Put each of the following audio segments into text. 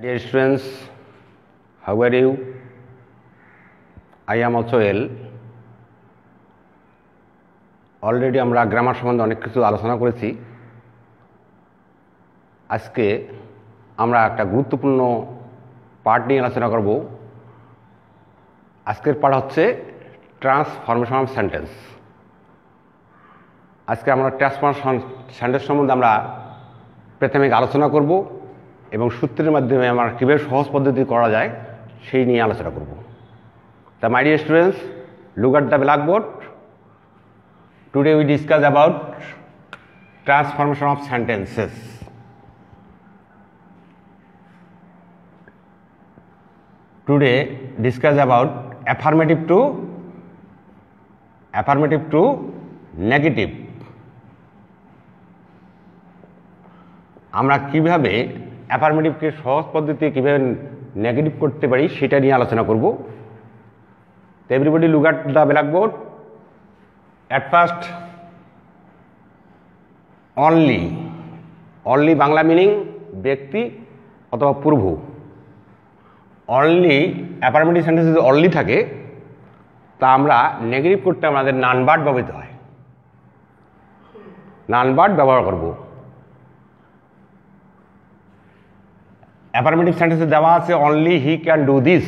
Dear students, how are you? I am also well. Already আমরা grammar সম্বন্ধে অনেক কিছু আলোচনা করেছি। আজকে আমরা একটা গুরুত্বপূর্ণ পার্ট নিয়ে আলোচনা করব। আজকের পার্ট হচ্ছে ট্রান্সফরমেশন অফ সেন্টেন্স। আজকে আমরা ট্রান্সফরমেশন সেন্টেন্স সম্বন্ধে আমরা প্রাথমিক আলোচনা করব এবং সূত্রের মাধ্যমে আমরা কীভাবে সহজ পদ্ধতি করা যায় সেই নিয়ে আলোচনা করব। তা মাই dear students, look at the blackboard. Today we discuss about transformation of sentences. Today discuss about affirmative to negative. আমরা কিভাবে অ্যাফার্মেটিভকে সহজ পদ্ধতিতে কীভাবে নেগেটিভ করতে পারি সেটা নিয়ে আলোচনা করব। তো everybody look at the blackboard. At first, only Bangla meaning ব্যক্তি অথবা পূর্ব। অনলি অ্যাফার্মেটিভ সেন্টেন্স যদি অনলি থাকে তা আমরা নেগেটিভ করতে আমাদের নান ভার্ব ব্যবহৃত হয়, নান ভার্ব ব্যবহার করব। অ্যাফার্মেটিভ সেন্টেন্সে দেওয়া আছে only he can do this,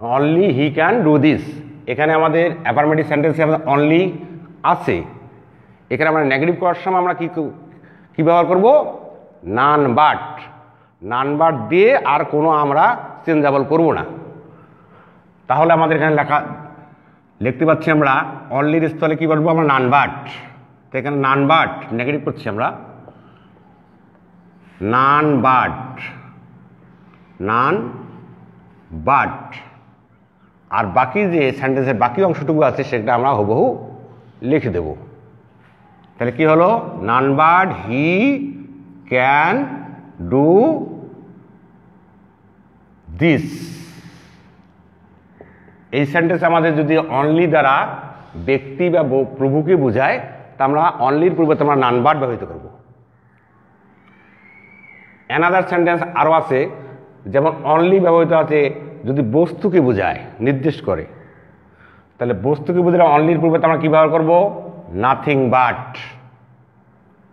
only he can do this. এখানে আমাদের অ্যাফার্মেটিভ সেন্টেন্সে আমাদের অনলি আছে, এখানে আমরা নেগেটিভ করার সময় আমরা কি ব্যবহার করব? নান ভার্ব দিয়ে আর কোনো আমরা চেঞ্জেবল করব না। তাহলে আমাদের এখানে লিখতে পাচ্ছি আমরা অনলির স্থলে কী করবো? আমরা নান ভার্ব। তো এখানে নান ভার্ব নেগেটিভ করছি আমরা নান ভার্ব। আর বাকি যে সেন্টেন্সের বাকি অংশটুকু আছে সেটা আমরা হুবহু লিখে দেব। তাহলে কি হলো? Non verb he can do this. এই সেন্টেন্স আমাদের যদি অনলি দ্বারা ব্যক্তি বা প্রভুকে বোঝায় তা আমরা অনলির পরিবর্তে আমরা নান ভার্ব ব্যবহৃত করব। অ্যানাদার সেন্টেন্স আরও আছে, যেমন অনলি ব্যবহৃত আছে যদি বস্তুকে বোঝায়, নির্দেশ করে, তাহলে বস্তুকে বোঝালে অনলির পরিবর্তে আমরা কী ব্যবহার করব? Nothing but.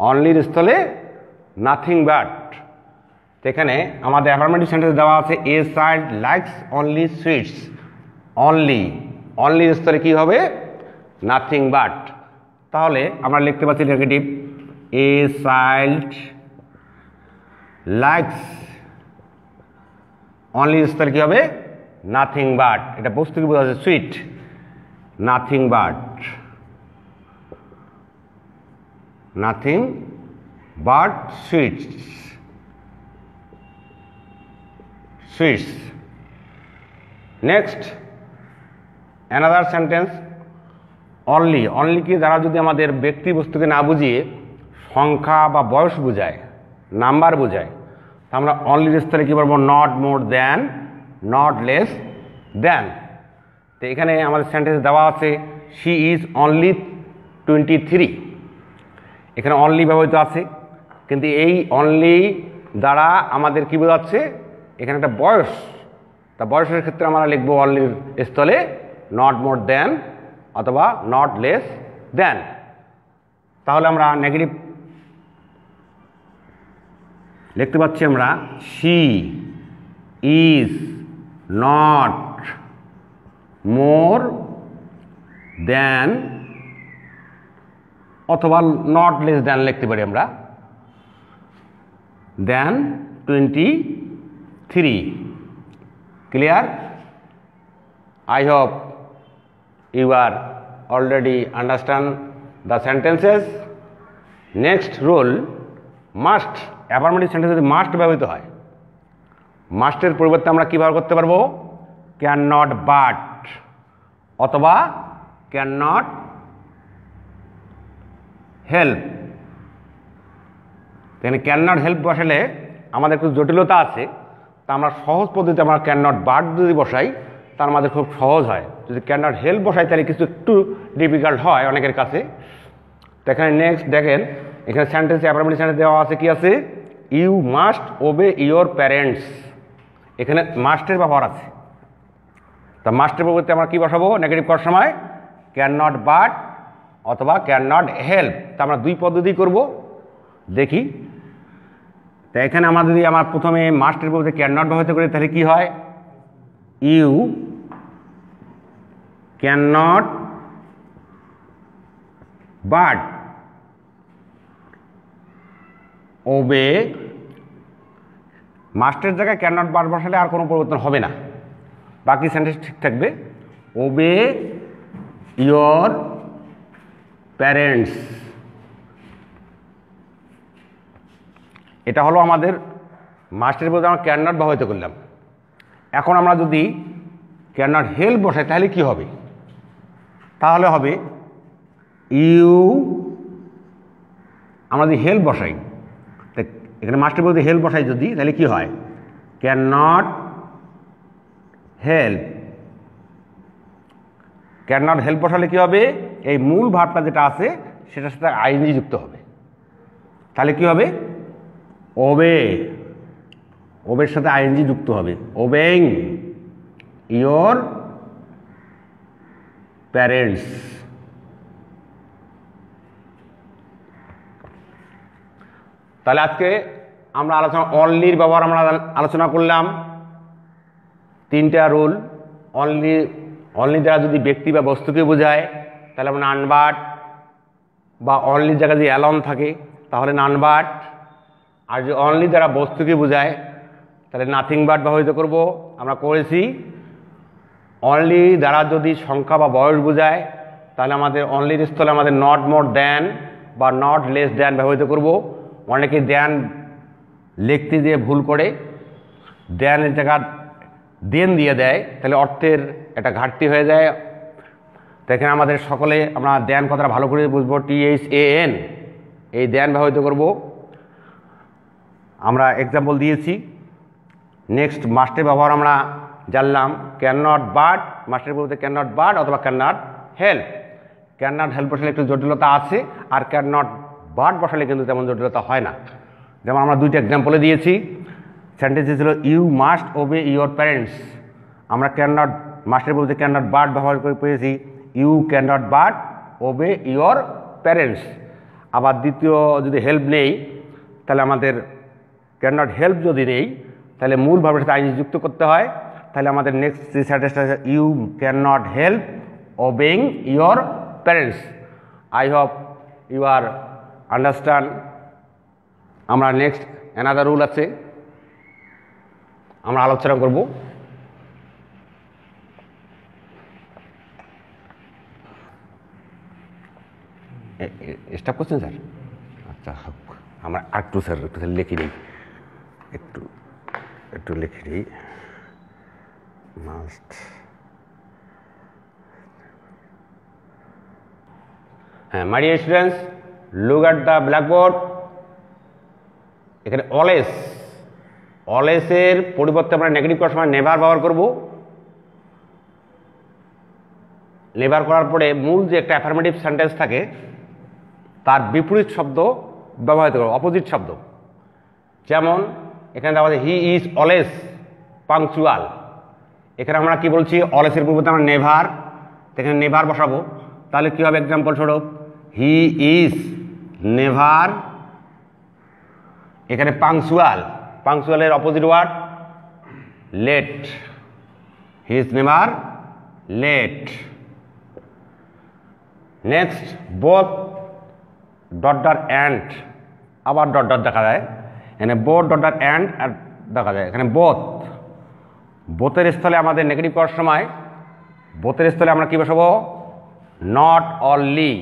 অনলির স্থলে নাথিং বাট। এখানে আমাদের অ্যাফার্মেটিভ সেন্টেন্স দেওয়া আছে a child likes only sweets. অনলির স্থলে কী হবে? Nothing but. তাহলে আমরা লিখতে পাচ্ছি negative a child likes only স্থলে কী হবে? Nothing but. এটা বস্তুকে বোঝা যাচ্ছে sweet, nothing but sweets. Next another sentence only কি দ্বারা যদি আমাদের ব্যক্তি বস্তুকে না বুঝিয়ে সংখ্যা বা বয়স বোঝায়, নাম্বার বোঝায়, তা আমরা অনলির স্থলে কী বলবো? Not more than, not less than. তো এখানে আমাদের সেন্টেন্স দেওয়া আছে শি ইজ অনলি 23। এখানে অনলি ব্যবহৃত আছে, কিন্তু এই অনলি দ্বারা আমাদের কী বোঝাচ্ছে? এখানে একটা বয়স, তা বয়সের ক্ষেত্রে আমরা লিখবো অনলির স্থলে নট মোর দ্যান অথবা নট লেস দ্যান। তাহলে আমরা নেগেটিভ লিখতে পাচ্ছি আমরা she is not more than অথবা নট লেস দ্যান লিখতে পারি আমরা than 23। Clear? I hope you are already understand the sentences. Next rule, must. Affirmative sentence যদি মাস্ট ব্যবহৃত হয়, মাস্টের পরিবর্তে আমরা কী ব্যবহার করতে পারবো? ক্যান নট বাট অথবা ক্যান নট হেল্প। এখানে ক্যান নট হেল্প বসালে আমাদের একটু জটিলতা আছে, তা আমরা সহজ পদ্ধতিতে আমরা ক্যান নট বাট যদি বসাই তার আমাদের খুব সহজ হয়। যদি ক্যান নট হেল্প বসাই তাহলে কিছু একটু ডিফিকাল্ট হয় অনেকের কাছে। তো এখানে নেক্সট দেখেন, এখানে সেন্টেন্সে অ্যাফার্মেটিভ সেন্টেন্স দেওয়া আছে কি আছে? You must obey your parents, এখানে মাস্টের ব্যবহার আছে। তা মাস্টের পরিবর্তে আমরা কি বসাবো নেগেটিভ করার সময়? ক্যান নট বাট অথবা ক্যান নট হেল্প। তা আমরা দুই পদ্ধতি করব, দেখি। তা এখানে আমরা যদি আমার প্রথমে মাস্টের পরিবর্তে ক্যান নট ব্যবহার করি তাহলে কি হয়? ইউ ক্যান নট বাট ওবে, মাস্টের জায়গায় ক্যান নট বাট বসালে আর কোনো পরিবর্তন হবে না, বাকি সেন্টেন্স ঠিক থাকবে। ওবে ইয়োর প্যারেন্টস, এটা হলো আমাদের মাস্টের বলতে আমরা ক্যান নট ব্যবহৃত করলাম। এখন আমরা যদি ক্যান নট হেল্প বসাই তাহলে কি হবে? তাহলে হবে ইউ, আমরা যদি হেল্প বসাই, এখানে মাস্টার বলতে হেল্প বসাই যদি, তাহলে কি হয়? Can not help. Can not help বসালে কি হবে? এই মূল ভাবটা যেটা আছে সেটার সাথে আইএনজি যুক্ত হবে, তাহলে কি হবে? ওবে, ওবের সাথে আইএনজি যুক্ত হবে। ওবেইং ইয়োর প্যারেন্টস। তাহলে আজকে আমরা অনলির ব্যবহার আমরা আলোচনা করলাম। তিনটা রুল। অনলি দ্বারা যদি ব্যক্তি বা বস্তুকে বোঝায় তাহলে আমরা নানবাট, বা অনলির জায়গায় যদি অ্যালন থাকে তাহলে নানবাট। আর যদি অনলি দ্বারা বস্তুকে বোঝায় তাহলে নাথিং বাট ব্যবহৃত করব, আমরা করেছি। অনলি দ্বারা যদি সংখ্যা বা বয়স বোঝায় তাহলে আমাদের অনলির স্থলে আমাদের নট মোর দ্যান বা নট লেস দ্যান ব্যবহৃত করব। অনেকে দ্যান লিখতে দিয়ে ভুল করে, দ্যানের জায়গা দেন দিয়ে দেয়, তাহলে অর্থের একটা ঘাটতি হয়ে যায়। তো এখানে আমাদের সকলে আমরা দ্যান কথাটা ভালো করে বুঝবো, THAN, এই দ্যান ব্যবহৃত করব। আমরা এক্সাম্পল দিয়েছি। নেক্সট মাস্টের ব্যবহার আমরা জানলাম। ক্যান নট বাট, মাস্টের বলতে ক্যান নট বাট অথবা can not help. Can not help বসালে একটু জটিলতা আছে, আর ক্যান নট বাট বসালে কিন্তু তেমন জটিলতা হয় না। যেমন আমরা দুইটা এক্সাম্পলে দিয়েছি। সেন্টেন্স ছিল you must obey your parents, আমরা ক্যান নট, মাস্টের বলতে ক্যান নট বাট ব্যবহার করে পেয়েছি you can not but obey your parents. আবার দ্বিতীয় যদি হেল্প নেই তাহলে আমাদের ক্যান নট হেল্প যদি নেই তাহলে মূল ভাবের সাথে আইনজি যুক্ত করতে হয়। তাহলে আমাদের নেক্সট যে সেন্টেন্সটা you can not help obeying your parents. I hope you are understand. আমরা নেক্সট অ্যানাদার রুল আছে আমরা আলোচনা করব। স্টপ করছেন স্যার? আচ্ছা, আমরা একটু স্যার একটু লিখে নিই, একটু লিখে নিই। মাস্ট, হ্যাঁ, মাই dear students, look at the blackboard. এখানে অলওয়েজ, অলওয়েজের পরিবর্তে আমরা নেগেটিভ করার সময় নেভার ব্যবহার করব। নেভার করার পরে মূল যে একটা অ্যাফার্মেটিভ সেন্টেন্স থাকে তার বিপরীত শব্দ ব্যবহৃত করব, অপোজিট শব্দ। যেমন এখানে দেওয়া আছে হি ইজ অলওয়েজ পাংচুয়াল। এখানে আমরা কি বলছি? অলওয়েজের পরিবর্তে আমরা নেভার, এখানে নেভার বসাবো। তাহলে কি হবে? এক্সাম্পল স্বরূপ হি ইজ নেভার, এখানে পাংচুয়াল, পাংচুয়ালের opposite word late, he is never late. Next both dot dot and, আবার ডট ডট দেখা যায় এখানে, বোথ ডট ডট অ্যান্ড দেখা যায় এখানে বোথ। বোথের স্থলে আমাদের নেগেটিভ করার সময় বোথের স্থলে আমরা কি বসাবো? Not only,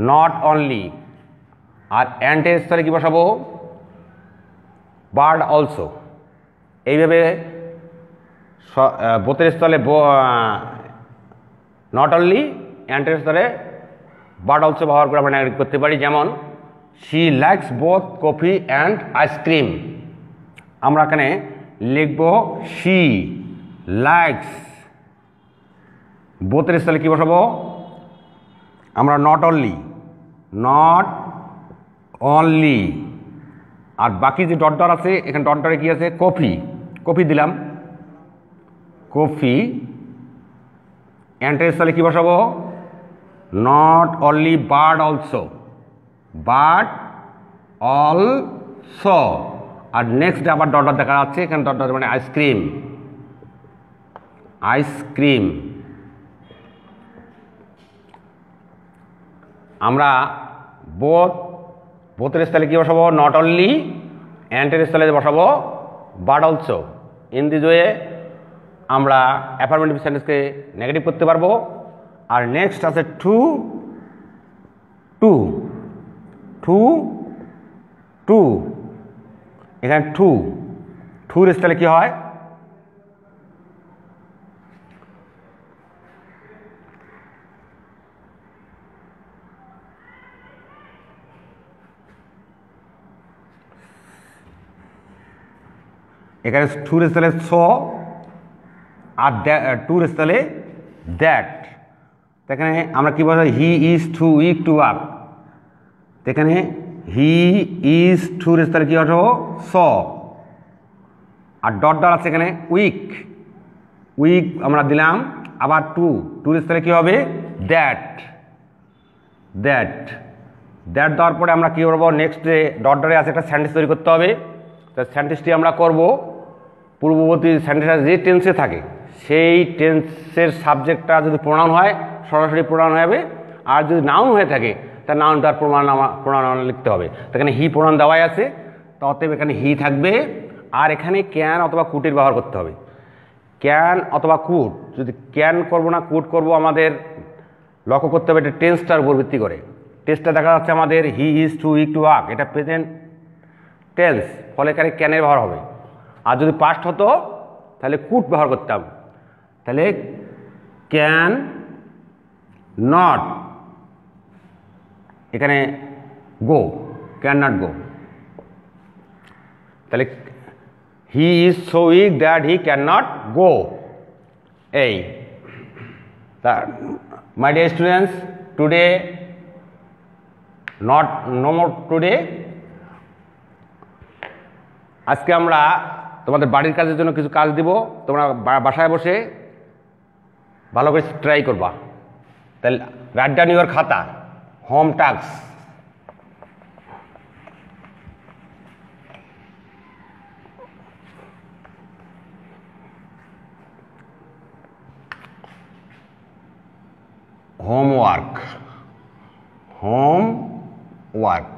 not only. আর অ্যান্ডের স্থলে কি বসাবো? But also. এইভাবে বোথের স্থলে নট অনলি, অ্যান্ডের স্থলে বার্ড অলসো ব্যবহার করে আমরা নেগেটিভ করতে পারি। যেমন she likes both coffee and ice cream, আমরা এখানে লিখব শি লাইকস। বোথের স্থলে কি বসাবো? আমরা নট অনলি, নট অনলি। আর বাকি যে ডট ডট আছে এখানে ডট ডটে কি আছে কফি, কফি দিলাম, কফি এন্টার স্থলে কি বসাবো not only bird also, but also. আর নেক্সট আবার ডট ডট দেখা যাচ্ছে এখানে ডট ডট মানে আইসক্রিম, আইসক্রিম। আমরা বোথের স্থলে কি বসাবো নট অনলি, অ্যান্টের স্থলে বসাবো but also. In this way আমরা অ্যাফার্মেটিভ সেন্টেন্সকে নেগেটিভ করতে পারবো। আর নেক্সট আছে টু, টু, টু, টু, এখানে টু, টুর স্থলে কি হয় এখানে টুর স্থলে সো আর টুর স্থলে দ্যাট। এখানে আমরা কি বলবো he is too weak to walk, এখানে হি ইজ টুর স্থলে কি বসাবো স। আর ডট ডট আছে এখানে উইক, উইক আমরা দিলাম, আবার টু, টুর স্থলে কি হবে দ্যাট, দ্যাট। দ্যাট দেওয়ার পরে আমরা কি করবো নেক্সট ডট ডটে আছে একটা সেন্টেন্স তৈরি করতে হবে। তো সেন্টেন্সটি আমরা করব পূর্ববর্তী সেন্টেন্সটা যে টেন্সে থাকে সেই টেন্সের সাবজেক্টটা যদি প্রোনাউন হয় সরাসরি প্রোনাউন হবে, আর যদি নাউন হয়ে থাকে তার নাউনটার প্রোনাউন লিখতে হবে। এখানে হি প্রোনাউন দেওয়াই আছে, তো অতএব এখানে হি থাকবে। আর এখানে ক্যান অথবা কুটের ব্যবহার করতে হবে, ক্যান অথবা কুট। যদি ক্যান করব না কুট করব আমাদের লক্ষ্য করতে হবে এটা টেন্সটার উপর ভিত্তি করে। টেন্সটা দেখা যাচ্ছে আমাদের he is too weak to walk, এটা প্রেজেন্ট টেন্স, ফলে এখানে ক্যানের ব্যবহার হবে। আর যদি পাস্ট হতো তাহলে কুট ব্যবহার করতাম, তাহলে ক্যান নট, এখানে গো, ক্যান নট গো। তাহলে he is so weak that he can not go. এই my dear students, today not no more today. আজকে আমরা তোমাদের বাড়ির কাজের জন্য কিছু কাজ দিব, তোমরা বাসায় বসে ভালো করে ট্রাই করবা। তাহলে রাইট ডাউন ইউর খাতা home task. Homework, homework.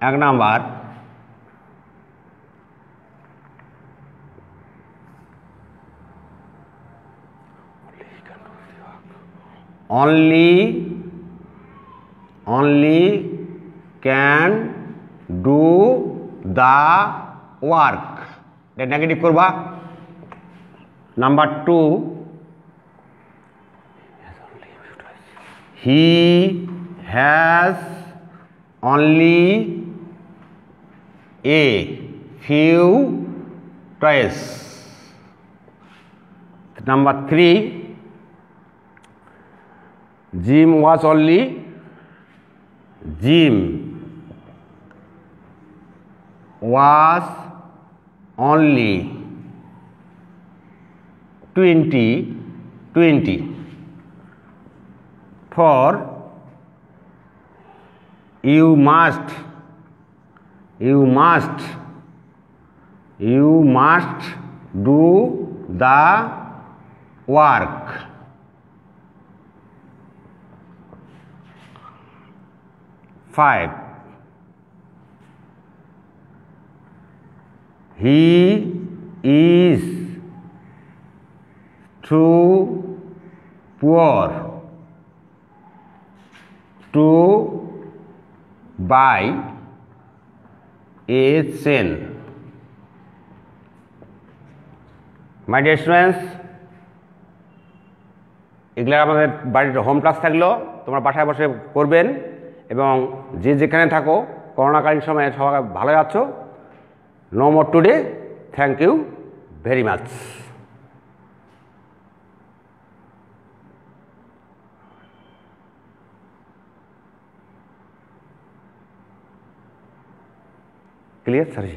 1 number, only can do the work, এটা নেগেটিভ করবা। Number 2, he has only a few toys. Number 3, Jim was only 20. 4, you must do the work. 5, he is too poor to buy a chain. My dear students, এগুলো আমাদের বাড়ির home class থাকলো, তোমরা বাসায় বসে করবেন। এবং যে যেখানে থাকো করোনাকালীন সময়ে সবাই ভালো আছো। No more today, thank you very much. Clear sir ji?